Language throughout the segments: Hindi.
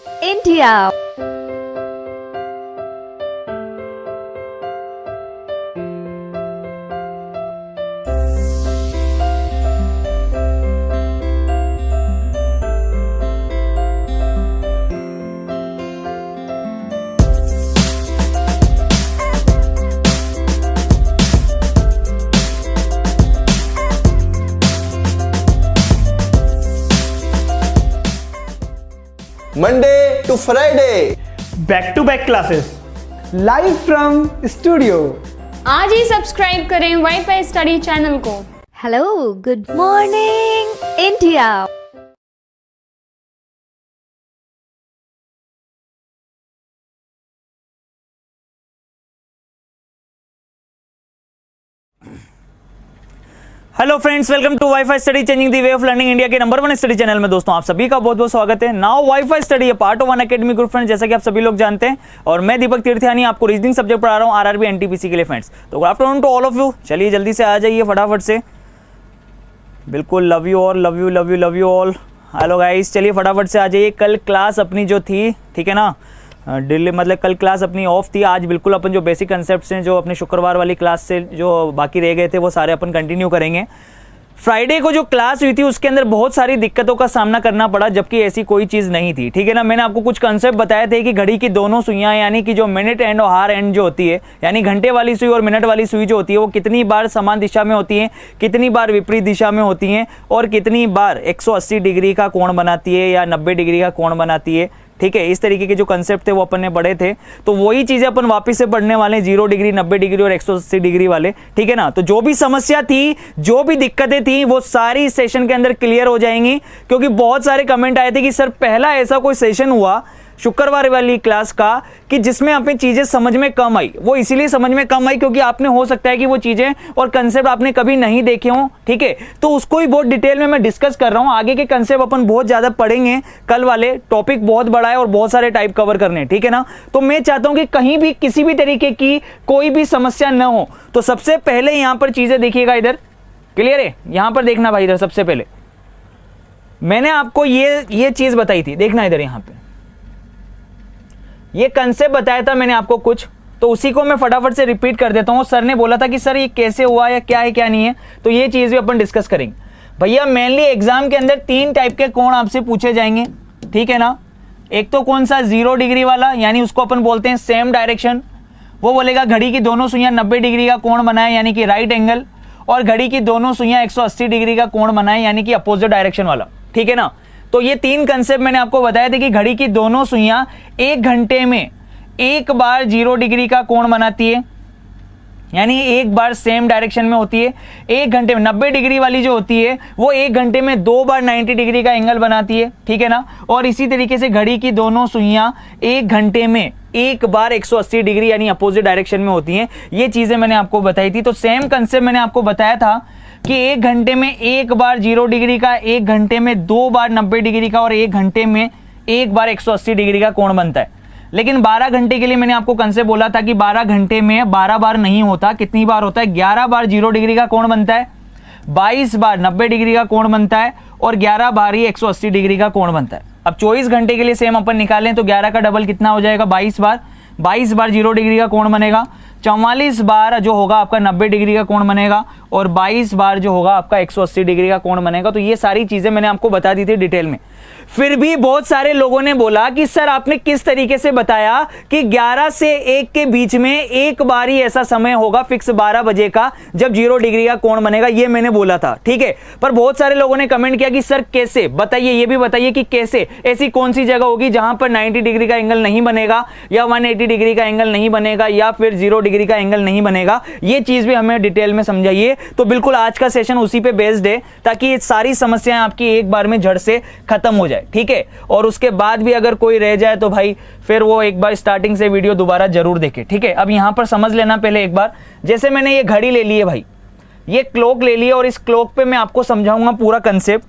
India. Monday to Friday, back to back classes live from studio. आज ही सब्सक्राइब करें वाईफाई स्टडी चैनल को। Hello, good morning, India. Hello friends, welcome to WiFi study changing the way of learning India के नंबर 1 स्टडी चैनल में। दोस्तों आप सभी का बहुत बहुत स्वागत है। नाउ वाईफाई स्टडी है part of one academy group friends, जैसा कि आप सभी लोग जानते हैं। और मैं दीपक तीर्थयानी आपको रीजनिंग सब्जेक्ट पढ़ा रहा हूँ आरआरबी एनटीपीसी के लिए फ्रेंड्स। तो good afternoon to all of you. चलिए जल्दी से आ जाइए फटाफट से। बिल्कुल love you all, love you love you love you all. Hello guys, चलिए फटाफट से आ जाइए। कल क्लास अपनी जो थी, ठीक है ना, दिल्ली मतलब कल क्लास अपनी ऑफ थी। आज बिल्कुल अपन जो बेसिक कंसेप्ट्स हैं जो अपने शुक्रवार वाली क्लास से जो बाकी रह गए थे वो सारे अपन कंटिन्यू करेंगे। फ्राइडे को जो क्लास हुई थी उसके अंदर बहुत सारी दिक्कतों का सामना करना पड़ा, जबकि ऐसी कोई चीज़ नहीं थी, ठीक है ना। मैंने आपको कुछ कंसेप्ट बताए थे कि घड़ी की दोनों सुइयां, यानी कि जो मिनट एंड और हार एंड जो होती है, यानी घंटे वाली सुई और मिनट वाली सुई जो होती है वो कितनी बार समान दिशा में होती है, कितनी बार विपरीत दिशा में होती हैं और कितनी बार 180 डिग्री का कोण बनाती है या 90 डिग्री का कोण बनाती है, ठीक है। इस तरीके के जो कंसेप्ट थे वो अपन ने पढ़े थे। तो वही चीजें अपन वापस से पढ़ने वाले हैं, 0 डिग्री, 90 डिग्री और 180 डिग्री वाले, ठीक है ना। तो जो भी समस्या थी, जो भी दिक्कतें थी, वो सारी इस सेशन के अंदर क्लियर हो जाएंगी। क्योंकि बहुत सारे कमेंट आए थे कि सर पहला ऐसा कोई सेशन हुआ शुक्रवार वाली क्लास का कि जिसमें आपने चीजें समझ में कम आई। वो इसीलिए समझ में कम आई क्योंकि आपने हो सकता है कि वो चीजें और कंसेप्ट आपने कभी नहीं देखे हों, ठीक है। तो उसको ही बहुत डिटेल में मैं डिस्कस कर रहा हूं। आगे के कंसेप्ट अपन बहुत ज्यादा पढ़ेंगे। कल वाले टॉपिक बहुत बड़ा है और बहुत सारे टाइप कवर करने हैं, ठीक है ना। तो मैं चाहता हूं कि कहीं भी किसी भी तरीके की कोई भी समस्या न हो। तो सबसे पहले यहां पर चीजें देखिएगा, इधर क्लियर है, यहां पर देखना भाई। इधर सबसे पहले मैंने आपको ये चीज बताई थी, देखना इधर, यहां पर ये कंसेप्ट बताया था मैंने आपको कुछ, तो उसी को मैं फटाफट से रिपीट कर देता हूं। सर ने बोला था कि सर ये कैसे हुआ या क्या है क्या नहीं है, तो ये चीज भी अपन डिस्कस करेंगे। भैया मेनली एग्जाम के अंदर 3 टाइप के कोण आपसे पूछे जाएंगे, ठीक है ना। एक तो कौन सा 0 डिग्री वाला, यानी उसको अपन बोलते हैं सेम डायरेक्शन। वो बोलेगा घड़ी की दोनों सुइयां 90 डिग्री का कोण बनाए, यानी कि राइट एंगल, और घड़ी की दोनों सुइयां 180 डिग्री का कोण बनाए, यानी कि अपोजिट डायरेक्शन वाला, ठीक है ना। तो ये 3 कंसेप्ट मैंने आपको बताया था कि घड़ी की दोनों सुइयां 1 घंटे में एक बार 0 डिग्री का कोण बनाती है, यानी एक बार सेम डायरेक्शन में होती है। 1 घंटे में 90 डिग्री वाली जो होती है वो 1 घंटे में 2 बार 90 डिग्री का एंगल बनाती है, ठीक है ना। और इसी तरीके से घड़ी की दोनों सुइयां 1 घंटे में एक बार 180 डिग्री यानी अपोजिट डायरेक्शन में होती हैं। ये चीजें मैंने आपको बताई थी। तो सेम कंसेप्ट मैंने आपको बताया था कि 1 घंटे में एक बार 0 डिग्री का, 1 घंटे में 2 बार 90 डिग्री का और 1 घंटे में एक बार 180 डिग्री का कोण बनता है। लेकिन 12 घंटे के लिए मैंने आपको कंसेप्ट बोला था कि 12 घंटे में 12 बार नहीं होता, कितनी बार होता है, 11 बार 0 डिग्री का कोण बनता है, 22 बार 90 डिग्री का कोण बनता है और 11 बार ही 180 डिग्री का कोण बनता है। अब 24 घंटे के लिए सेम अपन निकालें तो 11 का डबल कितना हो जाएगा, 22 बार। 22 बार 0 डिग्री का कोण बनेगा, 44 बार जो होगा आपका 90 डिग्री का कोण बनेगा और 22 बार जो होगा आपका 180 डिग्री का कोण बनेगा। तो ये सारी चीजें मैंने आपको बता दी थी डिटेल में। फिर भी बहुत सारे लोगों ने बोला कि सर आपने किस तरीके से बताया कि 11 से 1 के बीच में एक बार ही ऐसा समय होगा फिक्स 12 बजे का जब 0 डिग्री का कोण बनेगा, ये मैंने बोला था, ठीक है। पर बहुत सारे लोगों ने कमेंट किया कि सर कैसे, बताइए, ये भी बताइए कि कैसे, ऐसी कौन सी जगह होगी जहां पर 90 डिग्री का एंगल नहीं बनेगा या 180 डिग्री का एंगल नहीं बनेगा या फिर 0 डिग्री का एंगल नहीं बनेगा। ये चीज भी हमें डिटेल में समझाइए। तो बिल्कुल आज का सेशन उसी पे बेस्ड है, ताकि ये सारी समस्याएं आपकी एक बार में जड़ से खत्म हो जाए, ठीक है। और उसके बाद भी अगर कोई रह जाए तो भाई फिर वो एक बार स्टार्टिंग से वीडियो दोबारा जरूर देखे, ठीक है। अब यहां पर समझ लेना पहले एक बार, जैसे मैंने ये घड़ी ले ली है भाई, ये क्लॉक ले ली है और इस क्लॉक पे मैं आपको समझाऊंगा पूरा कंसेप्ट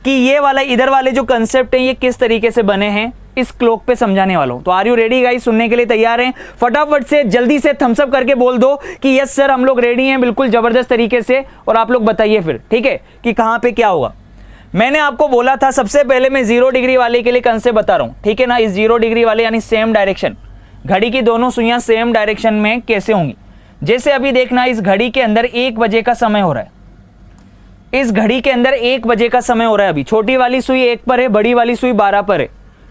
कि ये वाला इधर वाले जो कंसेप्ट है ये किस तरीके से बने हैं, इस क्लॉक पे समझाने वाला हूं। तो आर यू रेडी गाइस, सुनने के लिए तैयार हैं? फटाफट से जल्दी से थम्स अप करके बोल दो कि यस सर हम लोग रेडी हैं, बिल्कुल जबरदस्त तरीके से। और आप लोग बताइए फिर, ठीक है, कि कहां पे क्या होगा। मैंने आपको बोला था सबसे पहले मैं 0 डिग्री वाले के लिए कंसेप्ट बता रहा हूं, ठीक है ना। इस 0 डिग्री वाले यानी सेम डायरेक्शन, घड़ी की दोनों सुइयां सेम डायरेक्शन में कैसे होंगी। जैसे अभी देखना, इस घड़ी के अंदर 1 बजे का समय हो रहा है, इस घड़ी के अंदर 1 बजे का समय हो रहा है। अभी छोटी वाली सुई 1 पर है, बड़ी वाली सुई 12 पर है,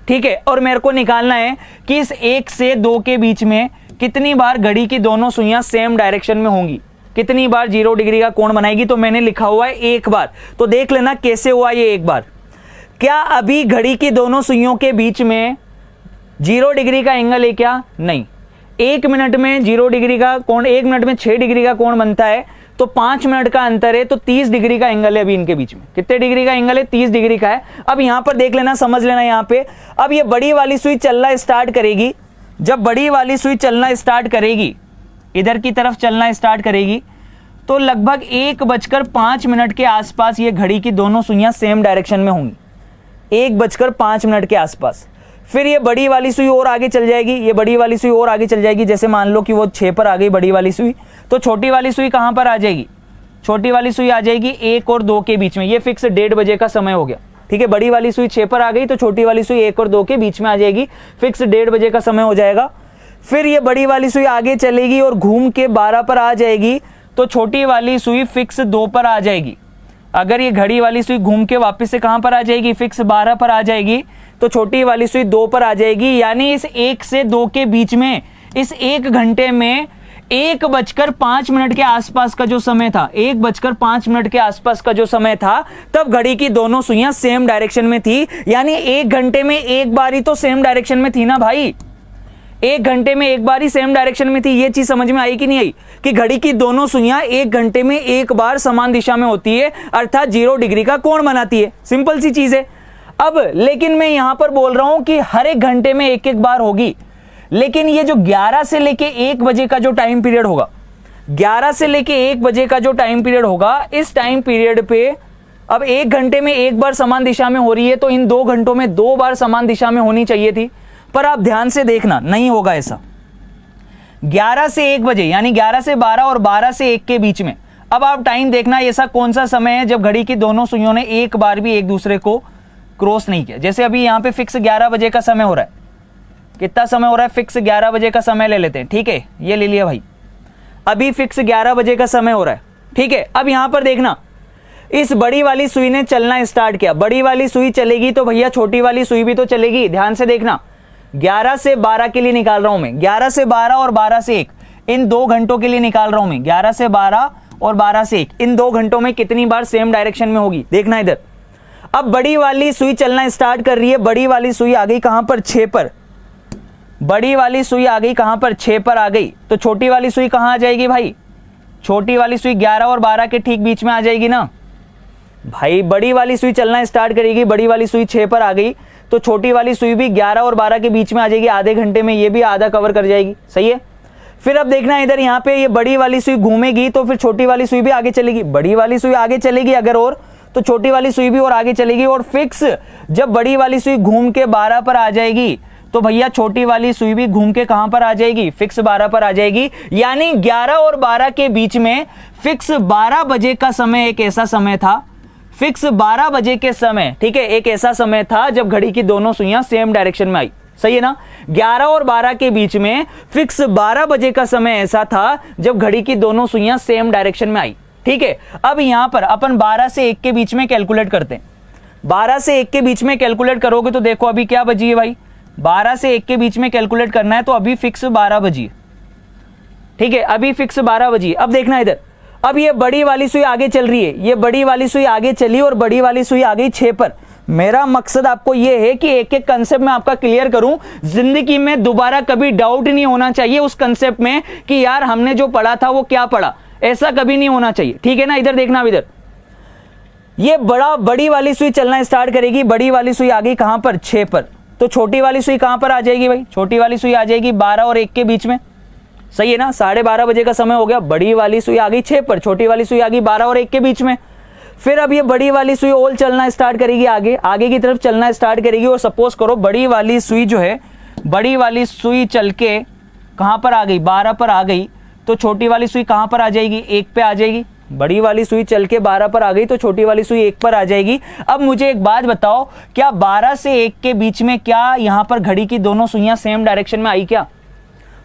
ठीक है। और मेरे को निकालना है कि इस 1 से 2 के बीच में कितनी बार घड़ी की दोनों सुइयां सेम डायरेक्शन में होंगी, कितनी बार 0 डिग्री का कोण बनाएगी। तो मैंने लिखा हुआ है 1 बार। तो देख लेना कैसे हुआ ये 1 बार। क्या अभी घड़ी की दोनों सुइयों के बीच में 0 डिग्री का एंगल है क्या? नहीं। 1 मिनट में 0 डिग्री का कोण, 1 मिनट में 6 डिग्री का कोण बनता है, तो 5 मिनट का अंतर है, तो 30 डिग्री का एंगल है अभी इनके बीच में। कितने डिग्री का एंगल है? 30 डिग्री का है। अब यहां पर देख लेना, समझ लेना यहां पे। अब ये बड़ी वाली सुई चलना स्टार्ट करेगी। जब बड़ी वाली सुई चलना स्टार्ट करेगी, इधर की तरफ चलना स्टार्ट करेगी, तो लगभग 1:05 के आसपास ये घड़ी की दोनों सुइयां सेम डायरेक्शन में होंगी, 1:05 के आसपास। फिर ये बड़ी वाली सुई और आगे चल जाएगी, ये बड़ी वाली सुई और आगे चल जाएगी। जैसे मान लो कि वो 6 पर आ गई बड़ी वाली सुई, तो छोटी वाली सुई कहां पर आ जाएगी? छोटी वाली सुई आ जाएगी 1 और 2 के बीच में। ये फिक्स 1:30 बजे का समय हो गया, ठीक है। बड़ी वाली सुई 6 पर आ गई, तो छोटी वाली सुई 1 और 2 के बीच में आ जाएगी, फिक्स 1:30 बजे का समय हो जाएगा। फिर ये बड़ी वाली सुई आगे चलेगी और घूम के 12 पर आ जाएगी, तो छोटी वाली सुई फिक्स 2 पर आ जाएगी। अगर ये घड़ी वाली सुई घूम के वापस से कहां पर आ जाएगी? फिक्स 12 पर आ जाएगी, तो छोटी वाली सुई 2 पर आ जाएगी। यानी इस 1 से 2 के बीच में, इस 1 घंटे में 1:05 के आसपास का जो समय था, 1:05 के आसपास का जो समय था, तब घड़ी की दोनों सुइयां सेम डायरेक्शन में थी। यानी 1 घंटे में 1 बार ही तो सेम डायरेक्शन में थी ना भाई, 1 घंटे में 1 बार ही सेम डायरेक्शन में थी। ये चीज समझ में आई कि नहीं आई कि घड़ी की दोनों सुइयां 1 घंटे में 1 बार समान दिशा में होती है, अर्थात 0 डिग्री का कोण बनाती है। सिंपल सी चीज है। अब लेकिन मैं यहां पर बोल रहा हूं कि हर 1 घंटे में 1-1 बार होगी, लेकिन ये जो 11 से लेके 1 बजे का जो टाइम पीरियड होगा, 11 से लेके 1 बजे का जो टाइम पीरियड होगा, इस टाइम पीरियड पे अब 1 घंटे में 1 बार समान दिशा में हो रही है, तो इन 2 घंटों में 2 बार समान दिशा में होनी चाहिए थी। पर आप ध्यान से देखना, नहीं होगा ऐसा। 11 से 1 बजे यानी 11 से 12 और 12 से 1 के बीच में, अब आप टाइम देखना ऐसा कौन सा समय है जब घड़ी की दोनों सुइयों ने एक बार भी एक दूसरे को क्रॉस नहीं किया। जैसे अभी यहां पे फिक्स 11 बजे का समय हो रहा है, कितना समय हो रहा है? फिक्स 11 बजे का समय ले लेते हैं, ठीक है, ये ले लिया भाई। अभी फिक्स 11 बजे का समय हो रहा है, ठीक है। अब यहां पर देखना, इस बड़ी वाली सुई ने चलना स्टार्ट किया, बड़ी वाली सुई चलेगी तो भैया छोटी वाली सुई भी तो चलेगी। ध्यान से देखना, 11 से 12 के लिए निकाल रहा हूं मैं, 11 से 12 और 12 से 1, इन 2 घंटों के लिए निकाल रहा हूं मैं। 11 से 12 और 12 से 1, इन 2 घंटों में कितनी बार सेम डायरेक्शन में होगी, देखना इधर। अब बड़ी वाली सुई चलना स्टार्ट कर रही है, बड़ी वाली सुई आ गई कहां पर? 6 पर। बड़ी वाली सुई आ गई कहां पर? 6 पर आ गई, तो छोटी वाली सुई कहां आ जाएगी भाई? छोटी वाली सुई 11 और 12 के ठीक बीच में आ जाएगी ना भाई। बड़ी वाली सुई चलना स्टार्ट करेगी, बड़ी वाली सुई 6 पर आ गई, तो छोटी वाली सुई भी 11 और 12 के बीच में आ जाएगी। आधे घंटे में ये भी आधा कवर कर जाएगी, सही है। फिर अब देखना इधर, यहाँ पे ये बड़ी वाली सुई घूमेगी तो फिर छोटी वाली सुई भी आगे चलेगी, बड़ी वाली सुई आगे चलेगी अगर और, तो छोटी वाली सुई भी और आगे चलेगी। और फिक्स जब बड़ी वाली सुई घूम के 12 पर आ जाएगी, तो भैया छोटी वाली सुई भी घूम के कहां पर आ जाएगी? फिक्स 12 पर आ जाएगी। यानी 11 और 12 के बीच में फिक्स 12 बजे का समय एक ऐसा समय था, फिक्स 12 बजे के समय, ठीक है, एक ऐसा समय था जब घड़ी की दोनों सुइयां सेम डायरेक्शन में आई, सही है ना। 11 और 12 के बीच में फिक्स 12 बजे का समय ऐसा था जब घड़ी की दोनों सुइयां सेम डायरेक्शन में आई, ठीक है। अब यहां पर अपन 12 से 1 के बीच में कैलकुलेट करते हैं। 12 से 1 के बीच में कैलकुलेट करोगे तो देखो अभी क्या बजी है भाई, 12 से 1 के बीच में कैलकुलेट करना है तो अभी फिक्स 12 बजी है, ठीक है, अभी फिक्स 12 बजी। अब देखना इधर, अब ये बड़ी वाली सुई आगे चल रही है, ये बड़ी वाली सुई आगे चली और बड़ी वाली सुई आ गई 6 पर। मेरा मकसद आपको यह है कि एक एक कंसेप्ट में आपका क्लियर करूं, जिंदगी में दोबारा कभी डाउट नहीं होना चाहिए उस कंसेप्ट में कि यार हमने जो पढ़ा था वो क्या पढ़ा, ऐसा कभी नहीं होना चाहिए, ठीक है ना। इधर देखना, इधर ये बड़ी वाली सुई चलना स्टार्ट करेगी, बड़ी वाली सुई आ गई कहां पर? 6 पर, तो छोटी वाली सुई कहां पर आ जाएगी भाई? छोटी वाली सुई आ जाएगी 12 और 1 के बीच में, सही है ना। 12:30 बजे का समय हो गया, बड़ी वाली सुई आ गई 6 पर, छोटी वाली सुई आ गई 12 और 1 के बीच में। फिर अब ये बड़ी वाली सुई और चलना स्टार्ट करेगी, आगे की तरफ चलना स्टार्ट करेगी। और सपोज करो बड़ी वाली सुई जो है, बड़ी वाली सुई चल के कहां पर आ गई? 12 पर आ गई, तो छोटी वाली सुई कहां पर आ जाएगी? 1 पे आ जाएगी, बड़ी वाली सुई चल के 12 पर आ गई तो छोटी वाली सुई 1 पर आ जाएगी। अब मुझे एक बात बताओ, क्या 12 से 1 के बीच में क्या यहां पर घड़ी की दोनों सुइयां सेम डायरेक्शन में आई? क्या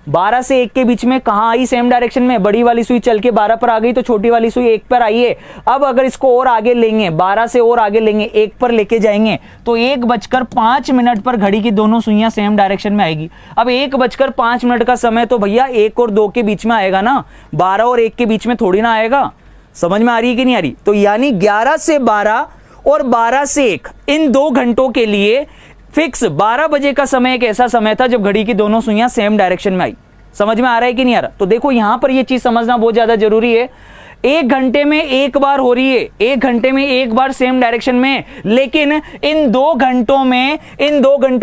12 से 1 के बीच में कहां आई सेम डायरेक्शन में? बड़ी वाली सुई चल के 12 पर आ गई तो छोटी वाली सुई 1 पर आई है। अब अगर इसको और आगे लेंगे, 12 से और आगे लेंगे, 1 पर लेके जाएंगे तो 1:05 पर घड़ी की दोनों सुइयां सेम डायरेक्शन में आएगी। अब 1:05 का समय तो भैया 1 और 2 के बीच में आएगा ना, 12 और 1 के बीच में थोड़ी ना आएगा। समझ में आ रही है कि नहीं आ रही? तो यानी 11 से 12 और 12 से 1 इन 2 घंटों के लिए फिक्स 12 बजे का समय एक ऐसा समय था जब घड़ी की दोनों सुइयां सेम डायरेक्शन में आई। समझ में आ रहा है कि नहीं आ रहा? तो देखो यहां पर यह चीज समझना बहुत ज्यादा जरूरी है। 1 घंटे में 1 बार हो रही है, 1 घंटे में 1 बार सेम डायरेक्शन में, लेकिन इन 2 घंटों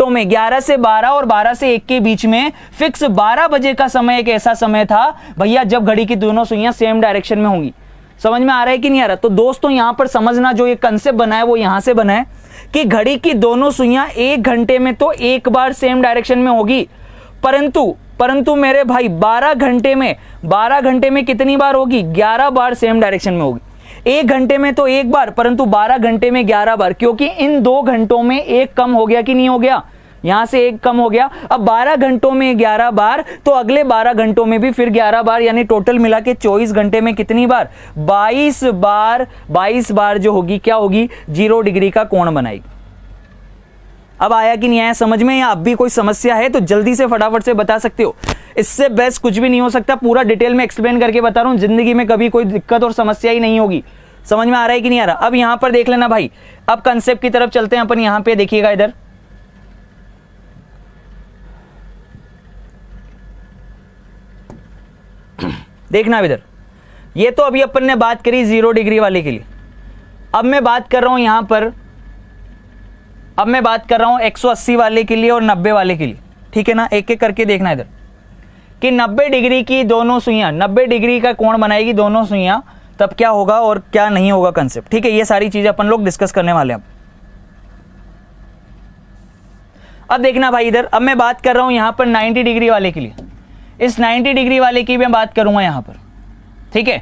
में 11 से 12 और 12 से 1 के बीच में फिक्स 12 बजे का समय एक ऐसा समय था भैया जब घड़ी की दोनों सुइयां सेम डायरेक्शन में होंगी। समझ में आ रहा है कि नहीं आ रहा? तो दोस्तों यहां पर समझना, जो ये कंसेप्ट बना है वो यहां से बना है कि घड़ी की दोनों सुइयां 1 घंटे में तो 1 बार सेम डायरेक्शन में होगी, परंतु मेरे भाई 12 घंटे में कितनी बार होगी? 11 बार सेम डायरेक्शन में होगी। 1 घंटे में तो 1 बार, परंतु 12 घंटे में 11 बार, क्योंकि इन 2 घंटों में 1 कम हो गया कि नहीं हो गया? यहां से 1 कम हो गया। अब 12 घंटों में 11 बार तो अगले 12 घंटों में भी फिर 11 बार, यानी टोटल मिला के 24 घंटे में कितनी बार? 22 बार जो होगी क्या होगी? 0 डिग्री का कोण बनाएगी। अब आया कि नहीं आया समझ में, या अब भी कोई समस्या है तो जल्दी से फटाफट से बता सकते हो। इससे बेस्ट कुछ भी नहीं हो सकता, पूरा डिटेल में एक्सप्लेन करके बता रहा हूं, जिंदगी में कभी कोई दिक्कत और समस्या ही नहीं होगी। समझ में आ रहा है कि नहीं आ रहा? अब यहां पर देख लेना भाई, अब कंसेप्ट की तरफ चलते हैं अपन। यहां पे देखिएगा, इधर देखना इधर, ये तो अभी अपन ने बात करी 0 डिग्री वाले के लिए। अब मैं बात कर रहा हूं यहां पर, अब मैं बात कर रहा हूं 180 वाले के लिए और 90 वाले के लिए। ठीक है ना? एक एक करके देखना इधर कि 90 डिग्री की दोनों सुइयां, 90 डिग्री का कोण बनाएगी दोनों सुइयां, तब क्या होगा और क्या नहीं होगा कंसेप्ट। ठीक है, ये सारी चीजें अपन लोग डिस्कस करने वाले हैं। अब देखना भाई इधर, अब मैं बात कर रहा हूं यहां पर 90 डिग्री वाले के लिए। इस 90 डिग्री वाले की मैं बात करूंगा यहां पर। ठीक है,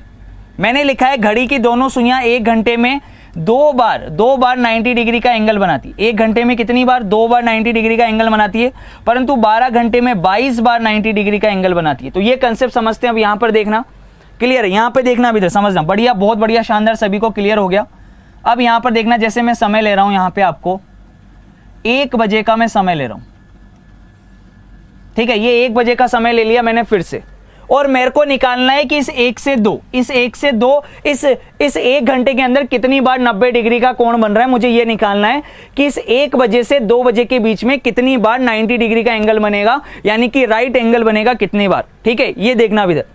मैंने लिखा है घड़ी की दोनों सुइयां 1 घंटे में 2 बार 90 डिग्री का एंगल बनाती है। 1 घंटे में कितनी बार? 2 बार 90 डिग्री का एंगल बनाती है, परंतु 12 घंटे में 22 बार 90 डिग्री का एंगल बनाती है। तो ये कंसेप्ट समझते हैं। अब यहां पर देखना, क्लियर है? यहां पर देखना, अभी इधर समझना, बढ़िया, बहुत बढ़िया, शानदार, सभी को क्लियर हो गया। अब यहां पर देखना, जैसे मैं समय ले रहा हूं यहां पे आपको 1 बजे का मैं समय ले रहा हूं। ठीक है, ये 1 बजे का समय ले लिया मैंने फिर से, और मेरे को निकालना है कि इस 1 से 2 इस 1 घंटे के अंदर कितनी बार 90 डिग्री का कोण बन रहा है। मुझे ये निकालना है कि इस 1 बजे से 2 बजे के बीच में कितनी बार 90 डिग्री का एंगल बनेगा, यानी कि राइट एंगल बनेगा कितनी बार। ठीक है, ये देखना इधर,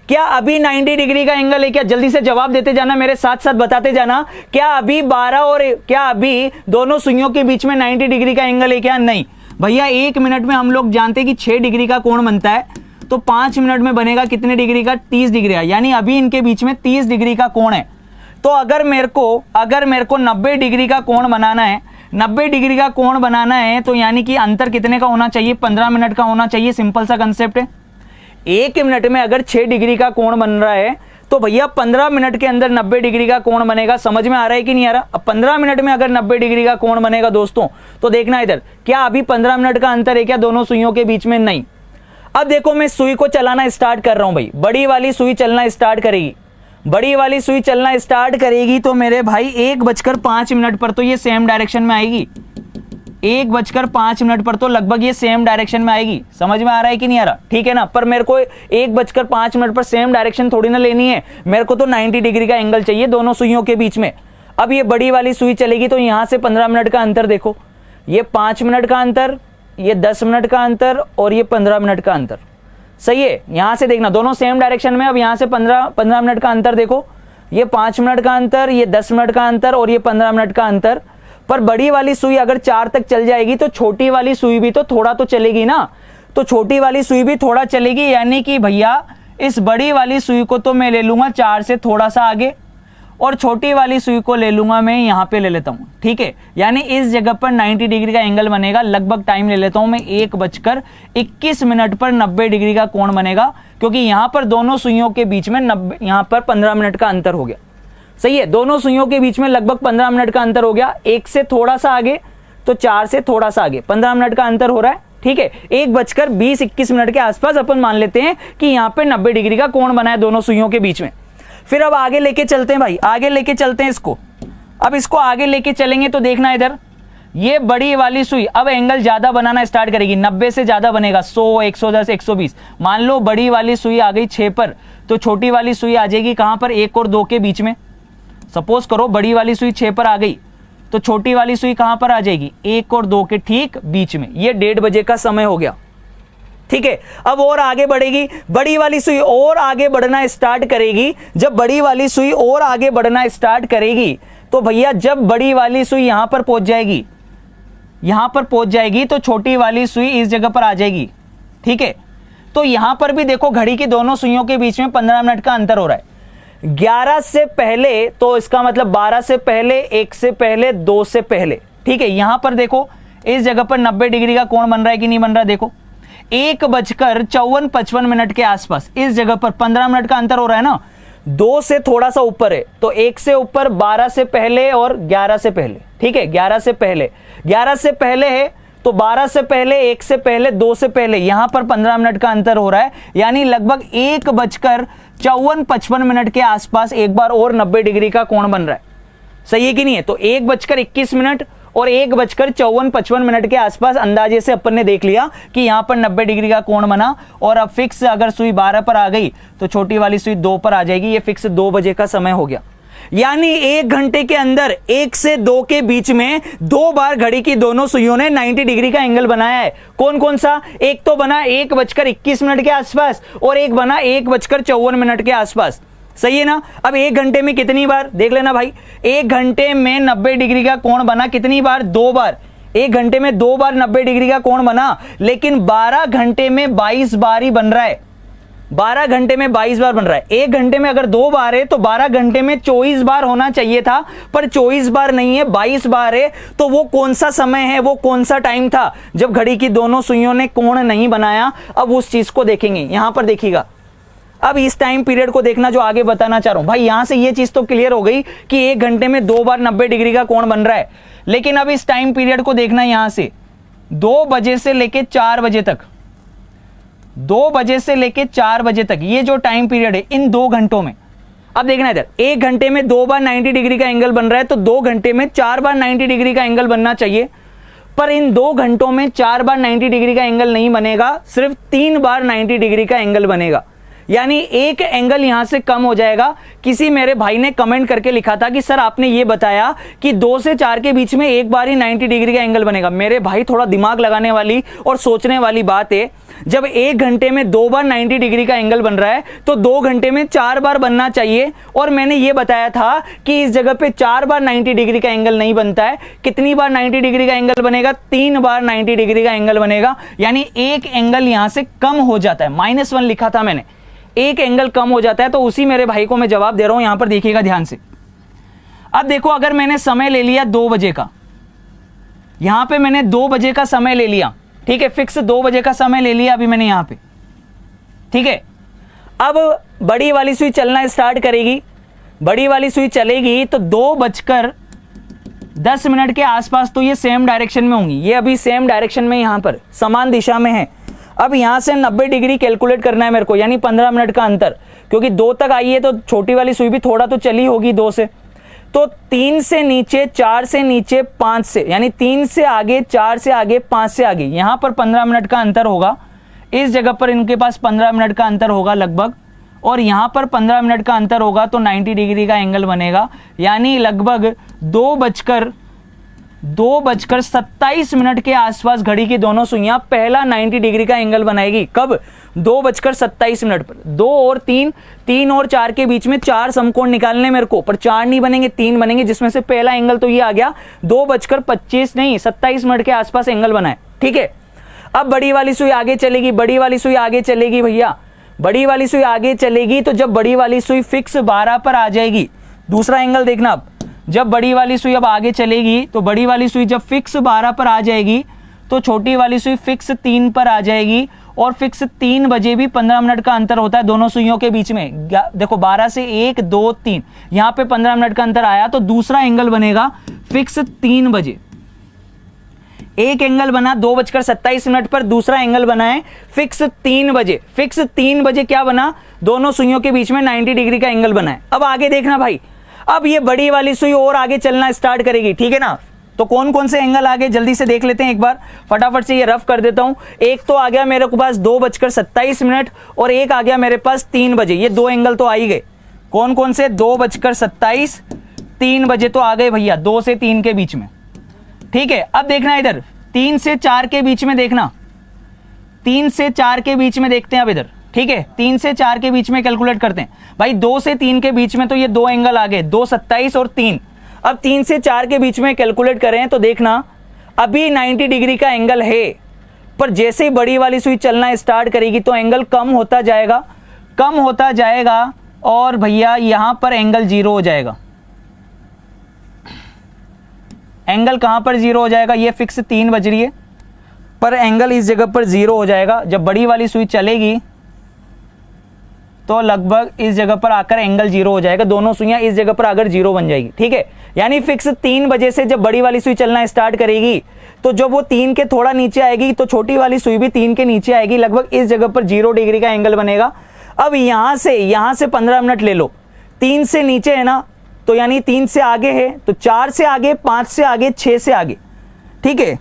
क्या अभी 90 डिग्री का एंगल है क्या? जल्दी से जवाब देते जाना, मेरे साथ साथ बताते जाना। क्या अभी 12 और क्या अभी दोनों सुइयों के बीच में 90 डिग्री का एंगल है क्या? नहीं भैया, 1 मिनट में हम लोग जानते हैं कि 6 डिग्री का कोण बनता है, तो 5 मिनट में बनेगा कितने डिग्री का? 30 डिग्री का, यानी अभी इनके बीच में 30 डिग्री का कोण है। तो अगर मेरे को 90 डिग्री का कोण बनाना है, 90 डिग्री का कोण बनाना है, तो यानी कि अंतर कितने का होना चाहिए? 15 मिनट का होना चाहिए। सिंपल सा कंसेप्ट है। 1 मिनट में अगर 6 डिग्री का कोण बन रहा है तो भैया 15 मिनट के अंदर 90 डिग्री का कोण बनेगा। समझ में आ रहा है कि नहीं आ रहा? अब 15 मिनट में अगर 90 डिग्री का कोण बनेगा दोस्तों, तो देखना इधर, क्या अभी 15 मिनट का अंतर है क्या दोनों सुइयों के बीच में? नहीं। अब देखो, मैं सुई को चलाना स्टार्ट कर रहा हूं भाई, बड़ी वाली सुई चलना स्टार्ट करेगी, बड़ी वाली सुई चलना स्टार्ट करेगी तो मेरे भाई 1:05 पर तो ये सेम डायरेक्शन में आएगी। 1:05 पर तो लगभग ये सेम डायरेक्शन में आएगी। समझ में आ रहा है कि नहीं आ रहा? ठीक है ना? पर मेरे को 1:05 पर सेम डायरेक्शन थोड़ी ना लेनी है, मेरे को तो 90 डिग्री का एंगल चाहिए दोनों सुइयों के बीच में। अब ये बड़ी वाली सुई चलेगी तो यहां से 15 मिनट का अंतर देखो, ये 5 मिनट का अंतर, ये 10 मिनट का अंतर और ये 15 मिनट का अंतर। सही है? यहां से देखना, दोनों सेम डायरेक्शन में। अब यहां से 15 मिनट का अंतर देखो, ये 5 मिनट का अंतर, ये 10 मिनट का अंतर और ये 15 मिनट का अंतर। पर बड़ी वाली सुई अगर 4 तक चल जाएगी तो छोटी वाली सुई भी तो थोड़ा तो चलेगी ना, तो छोटी वाली सुई भी थोड़ा चलेगी, यानी कि भैया इस बड़ी वाली सुई को तो मैं ले लूंगा 4 से थोड़ा सा आगे, और छोटी वाली सुई को ले लूंगा मैं यहां पे ले लेता हूं, ठीक है। यानी इस जगह पर 90 डिग्री का एंगल बनेगा। लगभग टाइम ले लेता हूं मैं 1:21 पर 90 डिग्री का कोण बनेगा, क्योंकि यहां पर दोनों सुइयों के बीच में यहां पर 15 मिनट का अंतर हो गया। सही है, दोनों सुइयों के बीच में लगभग 15 मिनट का अंतर हो गया। 1 से थोड़ा सा आगे तो 4 से थोड़ा सा आगे 15 मिनट का अंतर हो रहा है, ठीक है। 1:20-21 के आसपास अपन मान लेते हैं कि यहां पे 90 डिग्री का कोण बना है दोनों सुइयों के बीच में। फिर अब आगे लेके चलते हैं भाई, आगे लेके चलते हैं इसको। अब इसको आगे लेके चलेंगे तो देखना इधर, ये बड़ी वाली सुई अब एंगल ज्यादा बनाना स्टार्ट करेगी, 90 से ज्यादा बनेगा, 100, 110, 120। मान लो बड़ी वाली सुई आ गई 6 पर, तो छोटी वाली सुई आ जाएगी कहां पर, 1 और 2 के बीच में। सपोज करो बड़ी वाली सुई 6 पर आ गई, तो छोटी वाली सुई कहां पर आ जाएगी, 1 और 2 के ठीक बीच में। ये 1:30 बजे का समय हो गया, ठीक है। अब और आगे बढ़ेगी, बड़ी वाली सुई और आगे बढ़ना स्टार्ट करेगी। जब बड़ी वाली सुई और आगे बढ़ना स्टार्ट करेगी तो भैया जब बड़ी वाली सुई यहां पर पहुंच जाएगी, यहां पर पहुंच जाएगी तो छोटी वाली सुई इस जगह पर आ जाएगी, ठीक है। तो यहां पर भी देखो घड़ी की दोनों सुइयों के बीच में 15 मिनट का अंतर हो रहा है। 11 से पहले तो इसका मतलब 12 से पहले, 1 से पहले, 2 से पहले, ठीक है। यहां पर देखो इस जगह पर 90 डिग्री का कोण बन रहा है कि नहीं बन रहा, देखो 1:54-55 के आसपास इस जगह पर 15 मिनट का अंतर हो रहा है ना। 2 से थोड़ा सा ऊपर है तो 1 से ऊपर 12 से पहले और 11 से पहले, ठीक है। 11 से पहले है तो 12 से पहले, 1 से पहले, 2 से पहले, यहां पर 15 मिनट का अंतर हो रहा है। यानी लगभग 1:54-55 के आसपास एक बार और 90 डिग्री का कोण बन रहा है। सही है कि नहीं है? तो 1:21 और 1:54-55 के आसपास अंदाजे से अपन ने देख लिया कि यहां पर 90 डिग्री का कोण बना। और अब फिक्स अगर सुई 12 पर आ गई तो छोटी वाली सुई 2 पर आ जाएगी। ये फिक्स 2 बजे का समय हो गया। यानी 1 घंटे के अंदर 1 से 2 के बीच में 2 बार घड़ी की दोनों सुइयों ने 90 डिग्री का एंगल बनाया है। कौन कौन सा? एक तो बना 1:21 के आसपास और एक बना 1:54 के आसपास। सही है ना? अब 1 घंटे में कितनी बार देख लेना भाई, 1 घंटे में 90 डिग्री का कोण बना कितनी बार? 2 बार। 1 घंटे में 2 बार 90 डिग्री का कोण बना, लेकिन 12 घंटे में 22 बार ही बन रहा है। 12 घंटे में 22 बार बन रहा है। 1 घंटे में अगर 2 बार है तो 12 घंटे में 24 बार होना चाहिए था, पर 24 बार नहीं है, 22 बार है। तो वो कौन सा समय है, वो कौन सा टाइम था जब घड़ी की दोनों सुइयों ने कोण नहीं बनाया? अब उस चीज को देखेंगे। यहां पर देखिएगा, अब इस टाइम पीरियड को देखना जो आगे बताना चाह रहा हूं भाई। यहां से ये चीज तो क्लियर हो गई कि 1 घंटे में 2 बार 90 डिग्री का कोण बन रहा है, लेकिन अब इस टाइम पीरियड को देखना। यहां से 2 बजे से लेके 4 बजे तक, 2 बजे से लेके 4 बजे तक ये जो टाइम पीरियड है, इन 2 घंटों में अब देखना इधर, 1 घंटे में 2 बार 90 डिग्री का एंगल बन रहा है, तो 2 घंटे में 4 बार 90 डिग्री का एंगल बनना चाहिए। पर इन 2 घंटों में 4 बार 90 डिग्री का एंगल नहीं बनेगा, सिर्फ 3 बार 90 डिग्री का एंगल बनेगा। यानी एक एंगल यहां से कम हो जाएगा। किसी मेरे भाई ने कमेंट करके लिखा था कि सर आपने ये बताया कि 2 से 4 के बीच में एक बार ही 90 डिग्री का एंगल बनेगा। मेरे भाई थोड़ा दिमाग लगाने वाली और सोचने वाली बात है। जब 1 घंटे में 2 बार 90 डिग्री का एंगल बन रहा है तो 2 घंटे में 4 बार बनना चाहिए। और मैंने ये बताया था कि इस जगह पे 4 बार 90 डिग्री का एंगल नहीं बनता है। कितनी बार 90 डिग्री का एंगल बनेगा? 3 बार 90 डिग्री का एंगल बनेगा। यानी एक एंगल यहां से कम हो जाता है। -1 लिखा था मैंने, एक एंगल कम हो जाता है। तो उसी मेरे भाई को मैं जवाब दे रहा हूं। यहां पर देखिएगा ध्यान से। अब देखो, अगर मैंने समय ले लिया 2 बजे का, यहां पे मैंने 2 बजे का समय ले लिया, ठीक है, फिक्स 2 बजे का समय ले लिया अभी मैंने यहां पे, ठीक है। अब बड़ी वाली सुई चलना स्टार्ट करेगी। बड़ी वाली सुई चलेगी तो 2:10 के आसपास तो ये सेम डायरेक्शन में होंगी। ये अभी सेम डायरेक्शन में यहां पर समान दिशा में है। अब यहां से 90 डिग्री कैलकुलेट करना है मेरे को, यानी 15 मिनट का अंतर, क्योंकि 2 तक आई है तो छोटी वाली सुई भी थोड़ा तो चली होगी 2 से। तो 3 से नीचे, 4 से नीचे, 5 से, यानी 3 से आगे, 4 से आगे, 5 से आगे, यहां पर 15 मिनट का अंतर होगा। इस जगह पर इनके पास 15 मिनट का अंतर होगा लगभग, और यहां पर 15 मिनट का अंतर होगा तो 90 डिग्री का एंगल बनेगा। यानी लगभग 2:27 के आसपास घड़ी की दोनों सुइयां पहला 90 डिग्री का एंगल बनाएगी। कब? 2:27 पर। 2 और 3, 3 और 4 के बीच में 4 समकोण निकालने मेरे को, पर 4 नहीं बनेंगे, 3 बनेंगे, जिसमें से पहला एंगल तो ये आ गया। 2:25 नहीं 27 मिनट के आसपास एंगल बनाए, ठीक है। अब बड़ी वाली सुई आगे चलेगी। बड़ी वाली सुई आगे चलेगी भैया, बड़ी वाली सुई आगे चलेगी। तो जब बड़ी वाली सुई फिक्स 12 पर आ जाएगी, दूसरा एंगल देखना, अब जब बड़ी वाली सुई अब आगे चलेगी तो बड़ी वाली सुई जब फिक्स 12 पर आ जाएगी तो छोटी वाली सुई फिक्स 3 पर आ जाएगी, और फिक्स 3 बजे भी 15 मिनट का अंतर होता है दोनों सुइयों के बीच में। देखो 12 से 1 2 3 यहां पे 15 मिनट का अंतर आया, तो दूसरा एंगल बनेगा फिक्स 3 बजे। एक एंगल बना 2:27 पर, दूसरा एंगल बना है फिक्स 3 बजे। फिक्स 3 बजे क्या बना, दोनों सुइयों के बीच में 90 डिग्री का एंगल बना है। अब आगे देखना भाई, अब ये बड़ी वाली सुई और आगे चलना स्टार्ट करेगी, ठीक है ना। तो कौन कौन से एंगल आगे जल्दी से देख लेते हैं एक बार, फटाफट से ये रफ कर देता हूं। एक तो आ गया मेरे को पास 2:27 और एक आ गया मेरे पास 3 बजे। ये दो एंगल तो आ ही गए। कौन कौन से, 2:27 3 बजे तो आ गए भैया, 2 से 3 के बीच में, ठीक है। अब देखना इधर 3 से 4 के बीच में देखना, 3 से 4 के बीच में देखते हैं अब इधर, ठीक है। 3 से 4 के बीच में कैलकुलेट करते हैं भाई। 2 से 3 के बीच में तो ये दो एंगल आ गए, 2:27 और 3। अब 3 से 4 के बीच में कैलकुलेट करें तो देखना अभी 90 डिग्री का एंगल है, पर जैसे ही बड़ी वाली सुई चलना स्टार्ट करेगी तो एंगल कम होता जाएगा, कम होता जाएगा, और भैया यहां पर एंगल 0 हो जाएगा। एंगल कहां पर 0 हो जाएगा, ये फिक्स 3 बज रही है, पर एंगल इस जगह पर 0 हो जाएगा। जब बड़ी वाली सुई चलेगी तो लगभग इस जगह पर आकर एंगल 0 हो जाएगा, दोनों सुइयां इस जगह पर आकर 0 बन जाएगी, ठीक है। यानी फिक्स 3 बजे से जब बड़ी वाली सुई चलना स्टार्ट करेगी तो जब वो 3 के थोड़ा नीचे आएगी तो छोटी वाली सुई भी 3 के नीचे आएगी, लगभग इस जगह पर 0 डिग्री का एंगल बनेगा। अब यहां से 15 मिनट ले लो, 3 से नीचे है ना, तो यानी 3 से आगे है तो 4 से आगे, 5 से आगे, 6 से आगे, ठीक है।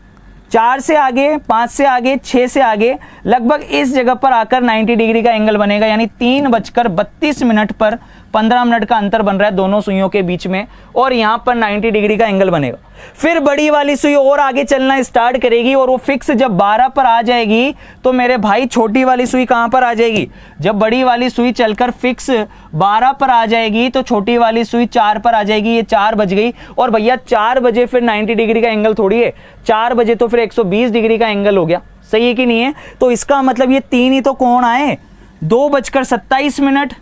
4 से आगे, 5 से आगे, 6 से आगे, लगभग इस जगह पर आकर 90 डिग्री का एंगल बनेगा। यानी 3:32 पर 15 मिनट का अंतर बन रहा है दोनों सुइयों के बीच में, और यहां पर 90 डिग्री का एंगल बनेगा। फिर बड़ी वाली सुई और आगे चलना स्टार्ट करेगी, और वो फिक्स जब 12 पर आ जाएगी तो मेरे भाई छोटी वाली सुई कहां पर आ जाएगी, जब बड़ी वाली सुई चलकर फिक्स 12 पर आ जाएगी तो छोटी वाली सुई 4 पर आ जाएगी। ये 4 बज गई, और भैया 4 बजे फिर 90 डिग्री का एंगल थोड़ी है, 4 बजे तो फिर 120 डिग्री का एंगल हो गया, सही है कि नहीं है। तो इसका मतलब ये 3 ही तो कोण आए, 2:27,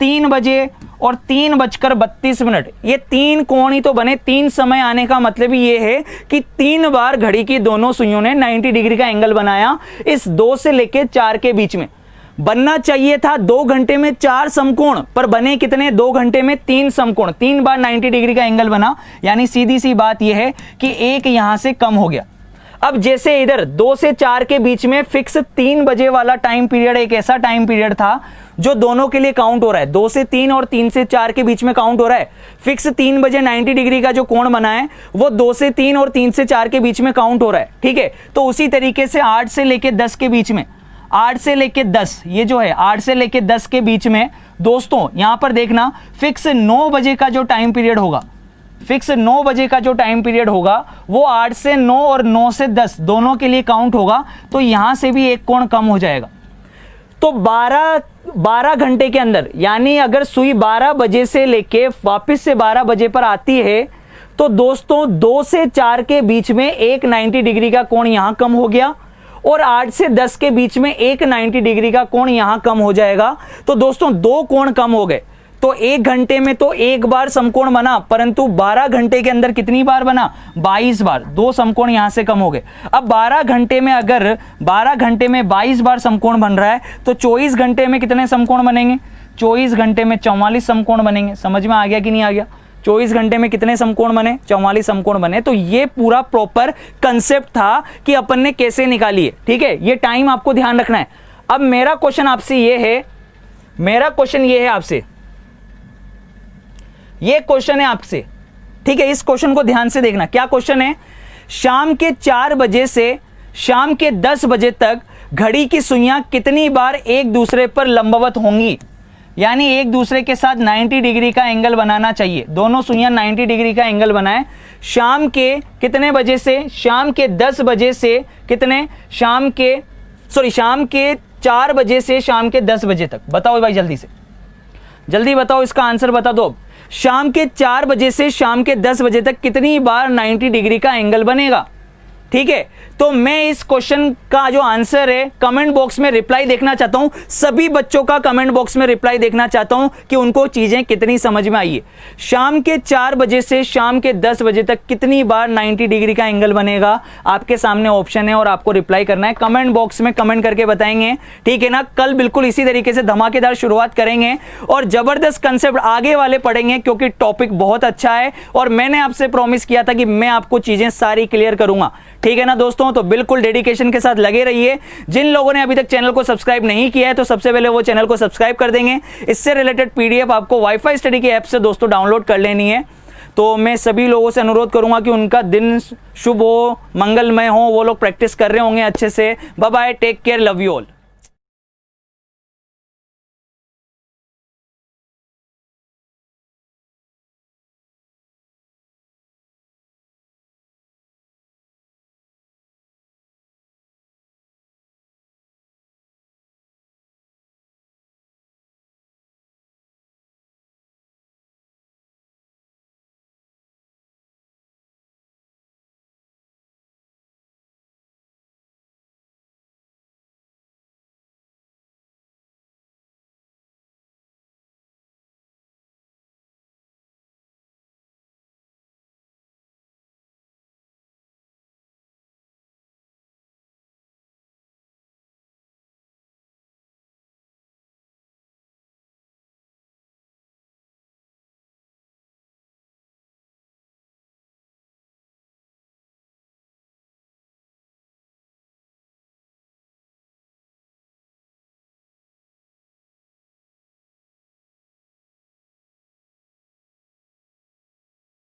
3 बजे और 3:32। ये 3 कोण ही तो बने। 3 समय आने का मतलब ये है कि 3 बार घड़ी की दोनों सुइयों ने 90 डिग्री का एंगल बनाया इस 2 से लेके 4 के बीच में। बनना चाहिए था 2 घंटे में 4 समकोण, पर बने कितने, 2 घंटे में 3 समकोण, 3 बार 90 डिग्री का एंगल बना। यानी सीधी सी बात यह है कि एक यहां से कम हो गया। अब जैसे इधर 2 से 4 के बीच में फिक्स 3 बजे वाला टाइम पीरियड एक ऐसा टाइम पीरियड था जो दोनों के लिए काउंट हो रहा है, 2 से 3 और 3 से 4 के बीच में काउंट हो रहा है। फिक्स 3 बजे 90 डिग्री का जो कोण बना है वो 2 से 3 और 3 से 4 के बीच में काउंट हो रहा है, ठीक है। तो उसी तरीके से 8 से लेके 10 के बीच में, 8 से लेके 10, ये जो है 8 से लेके 10 के बीच में दोस्तों यहां पर देखना फिक्स 9 बजे का जो टाइम पीरियड होगा, फिक्स 9 बजे का जो टाइम पीरियड होगा वो 8 से 9 और 9 से 10 दोनों के लिए काउंट होगा। तो यहां से भी एक कोण कम हो जाएगा। तो 12 घंटे के अंदर, यानी अगर सुई 12 बजे से लेके वापस से 12 बजे पर आती है तो दोस्तों 2 से 4 के बीच में एक 90 डिग्री का कोण यहां कम हो गया, और 8 से 10 के बीच में एक 90 डिग्री का कोण यहां कम हो जाएगा। तो दोस्तों 2 कोण कम हो गए। तो 1 घंटे में तो एक बार समकोण बना, परंतु 12 घंटे के अंदर कितनी बार बना, 22 बार, 2 समकोण यहां से कम हो गए। अब 12 घंटे में अगर 12 घंटे में 22 बार समकोण बन रहा है तो 24 घंटे में कितने समकोण बनेंगे, 24 घंटे में 44 समकोण बनेंगे। समझ में आ गया कि नहीं आ गया। 24 घंटे में कितने समकोण बने, 44 समकोण बने। तो ये पूरा प्रॉपर कंसेप्ट था कि अपन ने कैसे निकाली है, ठीक है। ये टाइम आपको ध्यान रखना है। अब मेरा क्वेश्चन आपसे ये है, मेरा क्वेश्चन ये है आपसे, ये क्वेश्चन है आपसे, ठीक है। इस क्वेश्चन को ध्यान से देखना। क्या क्वेश्चन है, शाम के 4 बजे से शाम के 10 बजे तक घड़ी की सुइयां कितनी बार एक दूसरे पर लंबवत होंगी, यानी एक दूसरे के साथ 90 डिग्री का एंगल बनाना चाहिए। दोनों सुइयां 90 डिग्री का एंगल बनाएं। शाम के कितने बजे से, शाम के 10 बजे से कितने, शाम के 4 बजे से शाम के 10 बजे तक। बताओ भाई जल्दी से, जल्दी बताओ, इसका आंसर बता दो। शाम के 4 बजे से शाम के 10 बजे तक कितनी बार 90 डिग्री का एंगल बनेगा, ठीक है, तो मैं इस क्वेश्चन का जो आंसर है कमेंट बॉक्स में रिप्लाई देखना चाहता हूं, सभी बच्चों का कमेंट बॉक्स में रिप्लाई देखना चाहता हूं कि उनको चीजें कितनी समझ में आई है। शाम के 4 बजे से शाम के 10 बजे तक कितनी बार 90 डिग्री का एंगल बनेगा, आपके सामने ऑप्शन है और आपको रिप्लाई करना है। कमेंट बॉक्स में कमेंट करके बताएंगे, ठीक है ना। कल बिल्कुल इसी तरीके से धमाकेदार शुरुआत करेंगे और जबरदस्त कंसेप्ट आगे वाले पढ़ेंगे, क्योंकि टॉपिक बहुत अच्छा है और मैंने आपसे प्रॉमिस किया था कि मैं आपको चीजें सारी क्लियर करूंगा, ठीक है ना दोस्तों। तो बिल्कुल डेडिकेशन के साथ लगे रहिए। जिन लोगों ने अभी तक चैनल को सब्सक्राइब नहीं किया है तो सबसे पहले वो चैनल को सब्सक्राइब कर देंगे। इससे रिलेटेड पीडीएफ आपको वाईफाई स्टडी की ऐप से दोस्तों डाउनलोड कर लेनी है। तो मैं सभी लोगों से अनुरोध करूंगा कि उनका दिन शुभ हो, मंगलमय हो, वो लोग प्रैक्टिस कर रहे होंगे अच्छे से। Bye bye, take care, love you all.